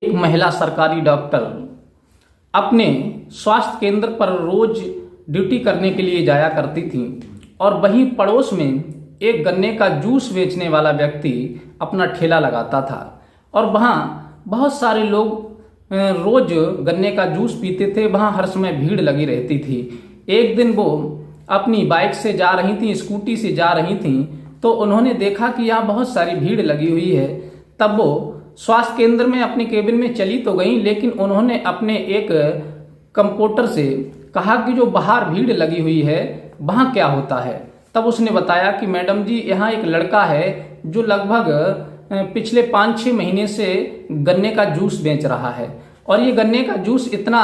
एक महिला सरकारी डॉक्टर अपने स्वास्थ्य केंद्र पर रोज ड्यूटी करने के लिए जाया करती थी और वहीं पड़ोस में एक गन्ने का जूस बेचने वाला व्यक्ति अपना ठेला लगाता था और वहाँ बहुत सारे लोग रोज गन्ने का जूस पीते थे। वहाँ हर समय भीड़ लगी रहती थी। एक दिन वो अपनी बाइक से जा रही थी, स्कूटी से जा रही थी, तो उन्होंने देखा कि यहाँ बहुत सारी भीड़ लगी हुई है। तब वो स्वास्थ्य केंद्र में अपने केबिन में चली तो गई, लेकिन उन्होंने अपने एक कंपाउंडर से कहा कि जो बाहर भीड़ लगी हुई है वहाँ क्या होता है। तब उसने बताया कि मैडम जी, यहाँ एक लड़का है जो लगभग पिछले 5-6 महीने से गन्ने का जूस बेच रहा है और ये गन्ने का जूस इतना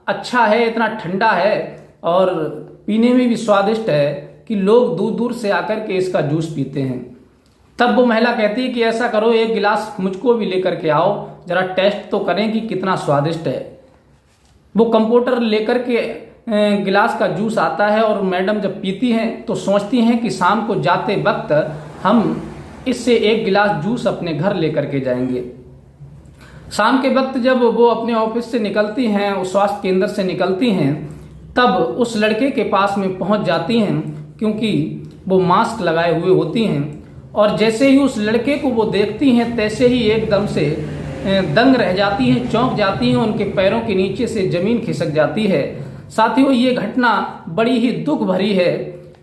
अच्छा है, इतना ठंडा है और पीने में भी स्वादिष्ट है कि लोग दूर दूर से आकर के इसका जूस पीते हैं। तब वो महिला कहती है कि ऐसा करो, एक गिलास मुझको भी लेकर के आओ, जरा टेस्ट तो करें कि कितना स्वादिष्ट है। वो कंपाउंडर लेकर के गिलास का जूस आता है और मैडम जब पीती हैं तो सोचती हैं कि शाम को जाते वक्त हम इससे एक गिलास जूस अपने घर लेकर के जाएंगे। शाम के वक्त जब वो अपने ऑफिस से निकलती हैं, उस स्वास्थ्य केंद्र से निकलती हैं, तब उस लड़के के पास में पहुंच जाती हैं क्योंकि वो मास्क लगाए हुए होती हैं। और जैसे ही उस लड़के को वो देखती हैं तैसे ही एकदम से दंग रह जाती हैं, चौंक जाती हैं, उनके पैरों के नीचे से जमीन खिसक जाती है। साथियों, ये घटना बड़ी ही दुख भरी है,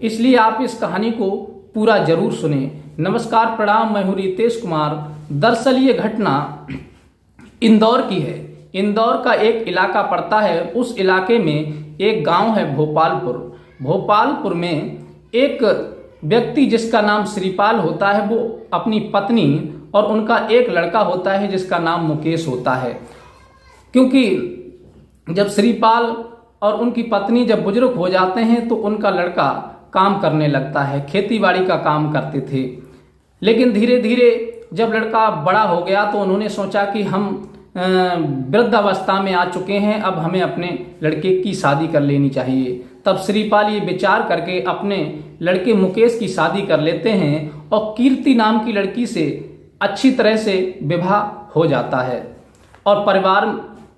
इसलिए आप इस कहानी को पूरा जरूर सुने। नमस्कार, प्रणाम, मैं हूं रितेश कुमार। दरअसल ये घटना इंदौर की है। इंदौर का एक इलाका पड़ता है, उस इलाके में एक गांव है भोपालपुर। भोपालपुर में एक व्यक्ति जिसका नाम श्रीपाल होता है, वो अपनी पत्नी और उनका एक लड़का होता है जिसका नाम मुकेश होता है। क्योंकि जब श्रीपाल और उनकी पत्नी जब बुजुर्ग हो जाते हैं तो उनका लड़का काम करने लगता है, खेती बाड़ी का काम करते थे। लेकिन धीरे धीरे जब लड़का बड़ा हो गया तो उन्होंने सोचा कि हम वृद्धावस्था में आ चुके हैं, अब हमें अपने लड़के की शादी कर लेनी चाहिए। तब श्रीपाल ये विचार करके अपने लड़के मुकेश की शादी कर लेते हैं और कीर्ति नाम की लड़की से अच्छी तरह से विवाह हो जाता है और परिवार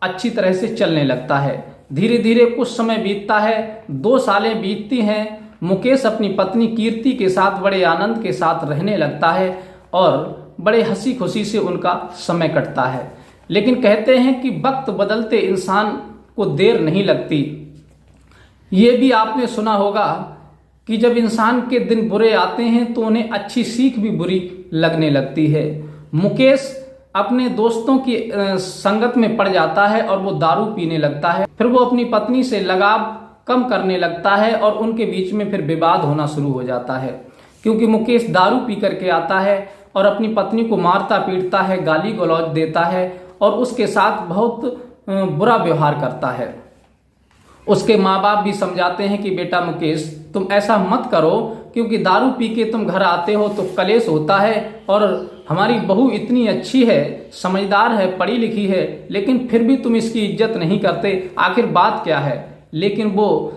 अच्छी तरह से चलने लगता है। धीरे धीरे कुछ समय बीतता है, 2 सालें बीतती हैं। मुकेश अपनी पत्नी कीर्ति के साथ बड़े आनंद के साथ रहने लगता है और बड़े हंसी खुशी से उनका समय कटता है। लेकिन कहते हैं कि वक्त बदलते इंसान को देर नहीं लगती। ये भी आपने सुना होगा कि जब इंसान के दिन बुरे आते हैं तो उन्हें अच्छी सीख भी बुरी लगने लगती है। मुकेश अपने दोस्तों की संगत में पड़ जाता है और वो दारू पीने लगता है। फिर वो अपनी पत्नी से लगाव कम करने लगता है और उनके बीच में फिर विवाद होना शुरू हो जाता है, क्योंकि मुकेश दारू पी करके आता है और अपनी पत्नी को मारता पीटता है, गाली गलौज देता है और उसके साथ बहुत बुरा व्यवहार करता है। उसके माँ बाप भी समझाते हैं कि बेटा मुकेश, तुम ऐसा मत करो, क्योंकि दारू पी के तुम घर आते हो तो कलेश होता है और हमारी बहू इतनी अच्छी है, समझदार है, पढ़ी लिखी है, लेकिन फिर भी तुम इसकी इज्जत नहीं करते, आखिर बात क्या है। लेकिन वो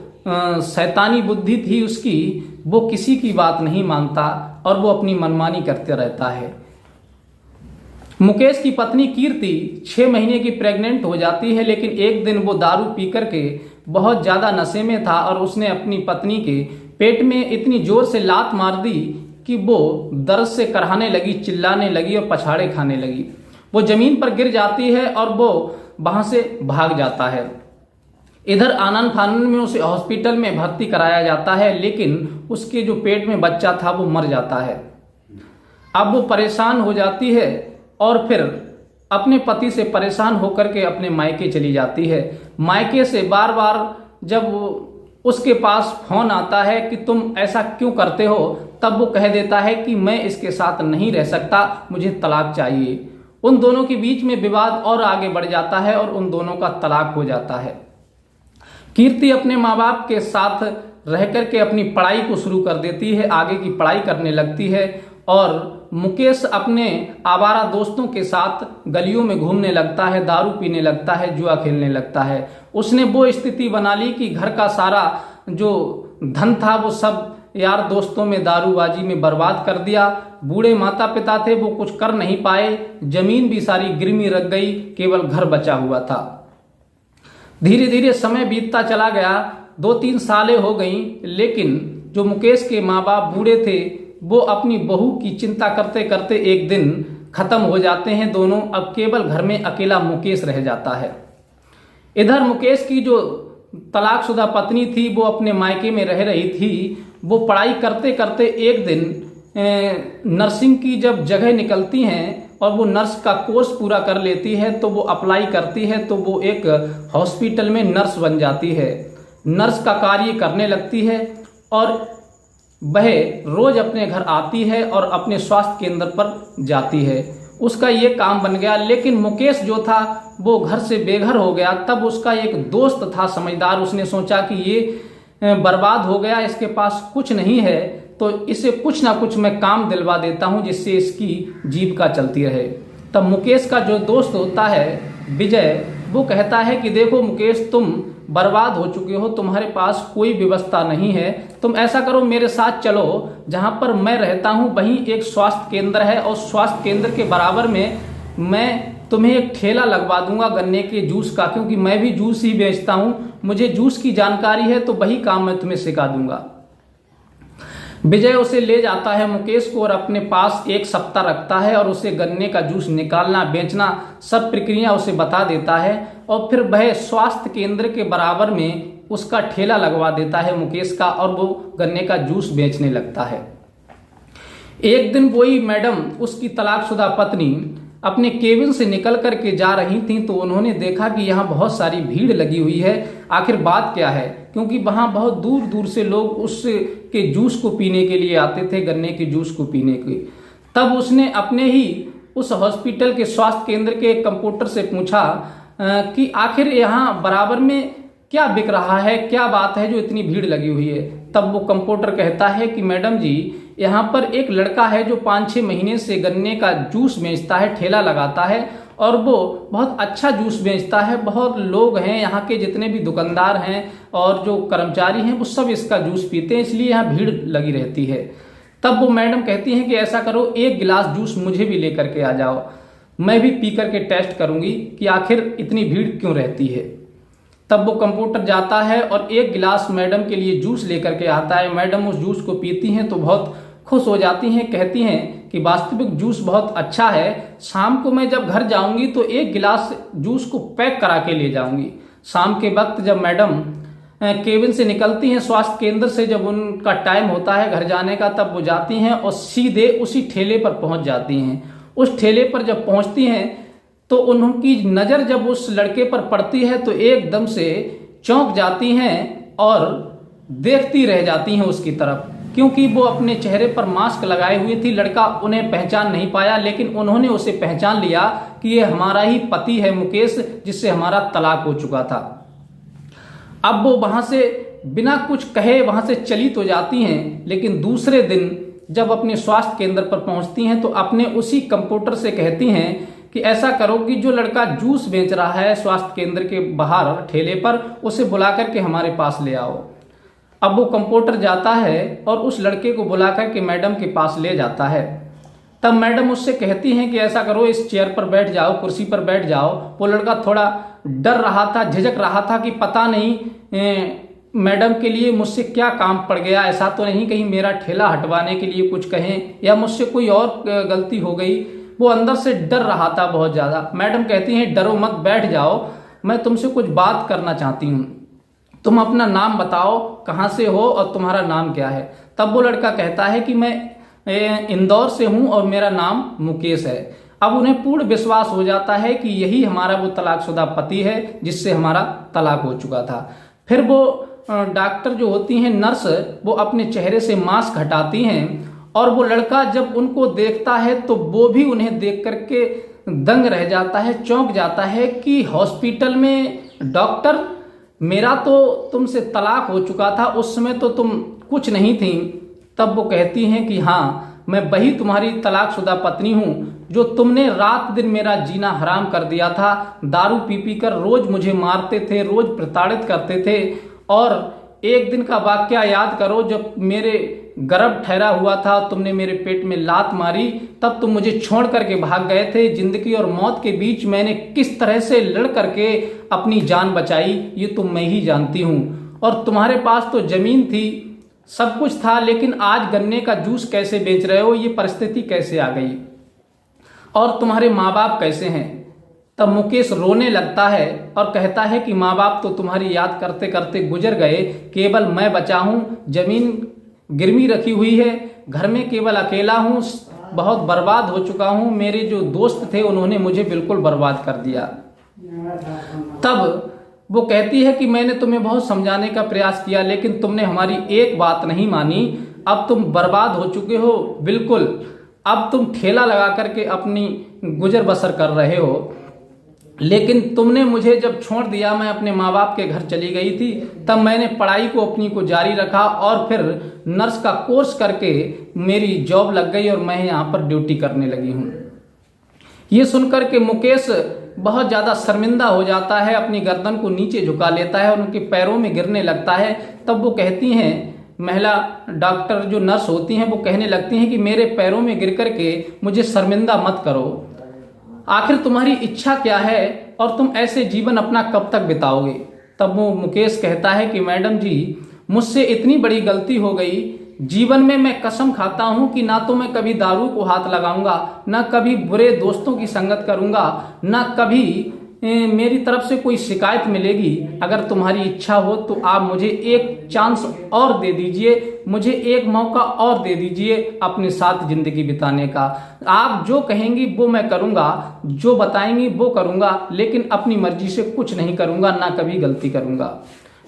शैतानी बुद्धि थी उसकी, वो किसी की बात नहीं मानता और वो अपनी मनमानी करते रहता है। मुकेश की पत्नी कीर्ति 6 महीने की प्रेग्नेंट हो जाती है, लेकिन एक दिन वो दारू पी करके बहुत ज़्यादा नशे में था और उसने अपनी पत्नी के पेट में इतनी जोर से लात मार दी कि वो दर्द से कराहने लगी, चिल्लाने लगी और पछाड़े खाने लगी। वो जमीन पर गिर जाती है और वो वहाँ से भाग जाता है। इधर आनन फानन में उसे हॉस्पिटल में भर्ती कराया जाता है, लेकिन उसके जो पेट में बच्चा था वो मर जाता है। अब वो परेशान हो जाती है और फिर अपने पति से परेशान होकर के अपने मायके चली जाती है। मायके से बार बार जब उसके पास फोन आता है कि तुम ऐसा क्यों करते हो, तब वो कह देता है कि मैं इसके साथ नहीं रह सकता, मुझे तलाक चाहिए। उन दोनों के बीच में विवाद और आगे बढ़ जाता है और उन दोनों का तलाक हो जाता है। कीर्ति अपने माँ बाप के साथ रह करके अपनी पढ़ाई को शुरू कर देती है, आगे की पढ़ाई करने लगती है और मुकेश अपने आवारा दोस्तों के साथ गलियों में घूमने लगता है, दारू पीने लगता है, जुआ खेलने लगता है। उसने वो स्थिति बना ली कि घर का सारा जो धन था वो सब यार दोस्तों में दारूबाजी में बर्बाद कर दिया। बूढ़े माता पिता थे, वो कुछ कर नहीं पाए, जमीन भी सारी गिरवी रख गई, केवल घर बचा हुआ था। धीरे धीरे समय बीतता चला गया, 2-3 सालें हो गई, लेकिन जो मुकेश के माँ बाप बूढ़े थे वो अपनी बहू की चिंता करते करते एक दिन खत्म हो जाते हैं दोनों। अब केवल घर में अकेला मुकेश रह जाता है। इधर मुकेश की जो तलाकशुदा पत्नी थी वो अपने मायके में रह रही थी। वो पढ़ाई करते करते एक दिन नर्सिंग की जब जगह निकलती हैं और वो नर्स का कोर्स पूरा कर लेती है तो वो अप्लाई करती है, तो वो एक हॉस्पिटल में नर्स बन जाती है। नर्स का कार्य करने लगती है और वह रोज अपने घर आती है और अपने स्वास्थ्य केंद्र पर जाती है। उसका ये काम बन गया। लेकिन मुकेश जो था वो घर से बेघर हो गया। तब उसका एक दोस्त था समझदार, उसने सोचा कि ये बर्बाद हो गया, इसके पास कुछ नहीं है, तो इसे कुछ ना कुछ मैं काम दिलवा देता हूं जिससे इसकी जीविका चलती रहे। तब मुकेश का जो दोस्त होता है विजय, वो कहता है कि देखो मुकेश, तुम बर्बाद हो चुके हो, तुम्हारे पास कोई व्यवस्था नहीं है, तुम ऐसा करो मेरे साथ चलो, जहां पर मैं रहता हूं वहीं एक स्वास्थ्य केंद्र है और स्वास्थ्य केंद्र के बराबर में मैं तुम्हें एक ठेला लगवा दूंगा गन्ने के जूस का, क्योंकि मैं भी जूस ही बेचता हूं, मुझे जूस की जानकारी है, तो वही काम मैं तुम्हें सिखा दूंगा। विजय उसे ले जाता है मुकेश को और अपने पास 1 सप्ताह रखता है और उसे गन्ने का जूस निकालना बेचना सब प्रक्रिया उसे बता देता है और फिर वह स्वास्थ्य केंद्र के बराबर में उसका ठेला लगवा देता है मुकेश का और वो गन्ने का जूस बेचने लगता है। एक दिन वही मैडम, उसकी तलाकशुदा पत्नी, अपने केबिन से निकल करके जा रही थी तो उन्होंने देखा कि यहाँ बहुत सारी भीड़ लगी हुई है। आखिर बात क्या है, क्योंकि वहाँ बहुत दूर दूर से लोग उसके जूस को पीने के लिए आते थे, गन्ने के जूस को पीने के। तब उसने अपने ही उस हॉस्पिटल के स्वास्थ्य केंद्र के एक कंप्यूटर से पूछा कि आखिर यहाँ बराबर में क्या बिक रहा है, क्या बात है जो इतनी भीड़ लगी हुई है। तब वो कंप्यूटर कहता है कि मैडम जी, यहाँ पर एक लड़का है जो 5-6 महीने से गन्ने का जूस बेचता है, ठेला लगाता है और वो बहुत अच्छा जूस बेचता है। बहुत लोग हैं यहाँ के, जितने भी दुकानदार हैं और जो कर्मचारी हैं वो सब इसका जूस पीते हैं, इसलिए यहाँ भीड़ लगी रहती है। तब वो मैडम कहती हैं कि ऐसा करो, 1 गिलास जूस मुझे भी लेकर के आ जाओ, मैं भी पी करके टेस्ट करूंगी कि आखिर इतनी भीड़ क्यों रहती है। तब वो कंप्यूटर जाता है और 1 गिलास मैडम के लिए जूस लेकर के आता है। मैडम उस जूस को पीती हैं तो बहुत खुश हो जाती हैं, कहती हैं कि वास्तविक जूस बहुत अच्छा है, शाम को मैं जब घर जाऊंगी तो 1 गिलास जूस को पैक करा के ले जाऊंगी। शाम के वक्त जब मैडम केबिन से निकलती हैं स्वास्थ्य केंद्र से, जब उनका टाइम होता है घर जाने का, तब वो जाती हैं और सीधे उसी ठेले पर पहुंच जाती हैं। उस ठेले पर जब पहुंचती हैं तो उनकी नज़र जब उस लड़के पर पड़ती है तो एकदम से चौंक जाती हैं और देखती रह जाती हैं उसकी तरफ, क्योंकि वो अपने चेहरे पर मास्क लगाए हुई थी। लड़का उन्हें पहचान नहीं पाया, लेकिन उन्होंने उसे पहचान लिया कि ये हमारा ही पति है मुकेश, जिससे हमारा तलाक हो चुका था। अब वो वहां से बिना कुछ कहे वहां से चली तो जाती हैं, लेकिन दूसरे दिन जब अपने स्वास्थ्य केंद्र पर पहुंचती हैं तो अपने उसी कंप्यूटर से कहती हैं कि ऐसा करो कि जो लड़का जूस बेच रहा है स्वास्थ्य केंद्र के बाहर ठेले पर, उसे बुला करके हमारे पास ले आओ। अब वो कंप्यूटर जाता है और उस लड़के को बुला करके मैडम के पास ले जाता है। तब मैडम उससे कहती हैं कि ऐसा करो, इस चेयर पर बैठ जाओ, कुर्सी पर बैठ जाओ। वो लड़का थोड़ा डर रहा था, झिझक रहा था कि पता नहीं मैडम के लिए मुझसे क्या काम पड़ गया, ऐसा तो नहीं कहीं मेरा ठेला हटवाने के लिए कुछ कहें या मुझसे कोई और गलती हो गई। वो अंदर से डर रहा था बहुत ज़्यादा। मैडम कहती हैं डरो मत, बैठ जाओ, मैं तुमसे कुछ बात करना चाहती हूँ, तुम अपना नाम बताओ, कहाँ से हो और तुम्हारा नाम क्या है। तब वो लड़का कहता है कि मैं इंदौर से हूँ और मेरा नाम मुकेश है। अब उन्हें पूर्ण विश्वास हो जाता है कि यही हमारा वो तलाकशुदा पति है जिससे हमारा तलाक हो चुका था। फिर वो डॉक्टर जो होती हैं, नर्स, वो अपने चेहरे से मास्क हटाती हैं और वो लड़का जब उनको देखता है तो वो भी उन्हें देख करके दंग रह जाता है, चौंक जाता है कि हॉस्पिटल में डॉक्टर, मेरा तो तुमसे तलाक हो चुका था, उस समय तो तुम कुछ नहीं थी। तब वो कहती हैं कि हाँ, मैं वही तुम्हारी तलाकशुदा पत्नी हूँ जो तुमने रात दिन मेरा जीना हराम कर दिया था। दारू पी पी कर रोज मुझे मारते थे, रोज प्रताड़ित करते थे और एक दिन का वाकया याद करो जब मेरे गर्भ ठहरा हुआ था, तुमने मेरे पेट में लात मारी, तब तुम मुझे छोड़ करके भाग गए थे। जिंदगी और मौत के बीच मैंने किस तरह से लड़ करके अपनी जान बचाई ये तो मैं ही जानती हूँ। और तुम्हारे पास तो जमीन थी, सब कुछ था, लेकिन आज गन्ने का जूस कैसे बेच रहे हो, ये परिस्थिति कैसे आ गई? और तुम्हारे माँ बाप कैसे हैं? तब मुकेश रोने लगता है और कहता है कि माँ बाप तो तुम्हारी याद करते करते गुजर गए, केवल मैं बचा हूँ। जमीन गिरवी रखी हुई है, घर में केवल अकेला हूँ, बहुत बर्बाद हो चुका हूँ। मेरे जो दोस्त थे उन्होंने मुझे बिल्कुल बर्बाद कर दिया। तब वो कहती है कि मैंने तुम्हें बहुत समझाने का प्रयास किया, लेकिन तुमने हमारी एक बात नहीं मानी। अब तुम बर्बाद हो चुके हो बिल्कुल। अब तुम ठेला लगा करके अपनी गुजर बसर कर रहे हो, लेकिन तुमने मुझे जब छोड़ दिया, मैं अपने माँ बाप के घर चली गई थी, तब मैंने पढ़ाई को अपनी को जारी रखा और फिर नर्स का कोर्स करके मेरी जॉब लग गई और मैं यहाँ पर ड्यूटी करने लगी हूँ। ये सुनकर के मुकेश बहुत ज़्यादा शर्मिंदा हो जाता है, अपनी गर्दन को नीचे झुका लेता है और उनके पैरों में गिरने लगता है। तब वो कहती हैं, महिला डॉक्टर जो नर्स होती हैं वो कहने लगती हैं कि मेरे पैरों में गिर करके मुझे शर्मिंदा मत करो। आखिर तुम्हारी इच्छा क्या है और तुम ऐसे जीवन अपना कब तक बिताओगे? तब वो मुकेश कहता है कि मैडम जी, मुझसे इतनी बड़ी गलती हो गई, जीवन में मैं कसम खाता हूं कि ना तो मैं कभी दारू को हाथ लगाऊंगा, ना कभी बुरे दोस्तों की संगत करूंगा, ना कभी मेरी तरफ से कोई शिकायत मिलेगी। अगर तुम्हारी इच्छा हो तो आप मुझे एक चांस और दे दीजिए, मुझे एक मौका और दे दीजिए अपने साथ जिंदगी बिताने का। आप जो कहेंगी वो मैं करूंगा, जो बताएंगी वो करूंगा, लेकिन अपनी मर्जी से कुछ नहीं करूंगा, ना कभी गलती करूंगा।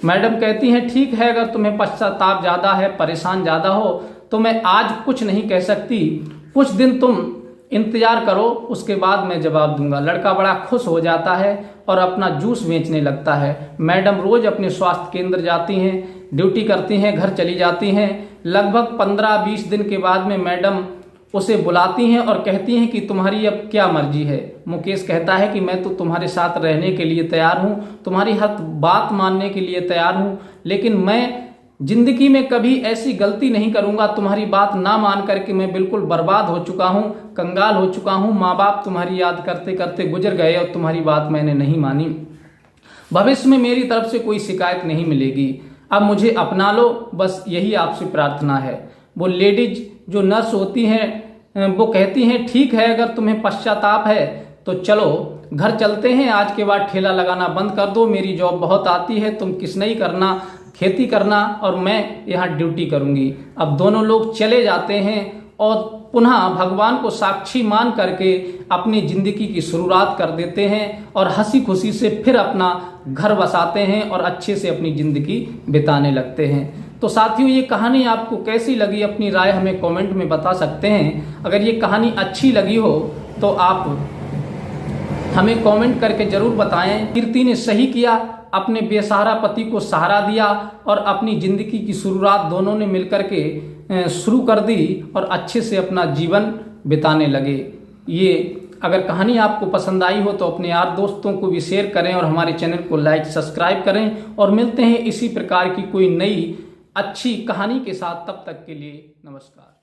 मैडम कहती हैं, ठीक है, अगर तुम्हें पश्चाताप ज़्यादा है, परेशान ज़्यादा हो, तो मैं आज कुछ नहीं कह सकती, कुछ दिन तुम इंतजार करो, उसके बाद मैं जवाब दूंगा। लड़का बड़ा खुश हो जाता है और अपना जूस बेचने लगता है। मैडम रोज अपने स्वास्थ्य केंद्र जाती हैं, ड्यूटी करती हैं, घर चली जाती हैं। लगभग 15-20 दिन के बाद में मैडम उसे बुलाती हैं और कहती हैं कि तुम्हारी अब क्या मर्जी है। मुकेश कहता है कि मैं तो तुम्हारे साथ रहने के लिए तैयार हूँ, तुम्हारी हर बात मानने के लिए तैयार हूँ, लेकिन मैं जिंदगी में कभी ऐसी गलती नहीं करूंगा। तुम्हारी बात ना मान करके मैं बिल्कुल बर्बाद हो चुका हूँ, कंगाल हो चुका हूँ। माँ बाप तुम्हारी याद करते करते गुजर गए और तुम्हारी बात मैंने नहीं मानी। भविष्य में मेरी तरफ से कोई शिकायत नहीं मिलेगी। अब मुझे अपना लो, बस यही आपसे प्रार्थना है। वो लेडीज जो नर्स होती हैं वो कहती हैं, ठीक है, अगर तुम्हें पश्चाताप है तो चलो घर चलते हैं, आज के बाद ठेला लगाना बंद कर दो, मेरी जॉब बहुत आती है, तुम किसनई करना, खेती करना और मैं यहाँ ड्यूटी करूँगी। अब दोनों लोग चले जाते हैं और पुनः भगवान को साक्षी मान करके अपनी जिंदगी की शुरुआत कर देते हैं और हंसी खुशी से फिर अपना घर बसाते हैं और अच्छे से अपनी जिंदगी बिताने लगते हैं। तो साथियों, ये कहानी आपको कैसी लगी, अपनी राय हमें कमेंट में बता सकते हैं। अगर ये कहानी अच्छी लगी हो तो आप हमें कमेंट करके जरूर बताएं। कीर्ति ने सही किया, अपने बेसहारा पति को सहारा दिया और अपनी जिंदगी की शुरुआत दोनों ने मिलकर के शुरू कर दी और अच्छे से अपना जीवन बिताने लगे। ये अगर कहानी आपको पसंद आई हो तो अपने यार दोस्तों को भी शेयर करें और हमारे चैनल को लाइक सब्सक्राइब करें। और मिलते हैं इसी प्रकार की कोई नई अच्छी कहानी के साथ, तब तक के लिए नमस्कार।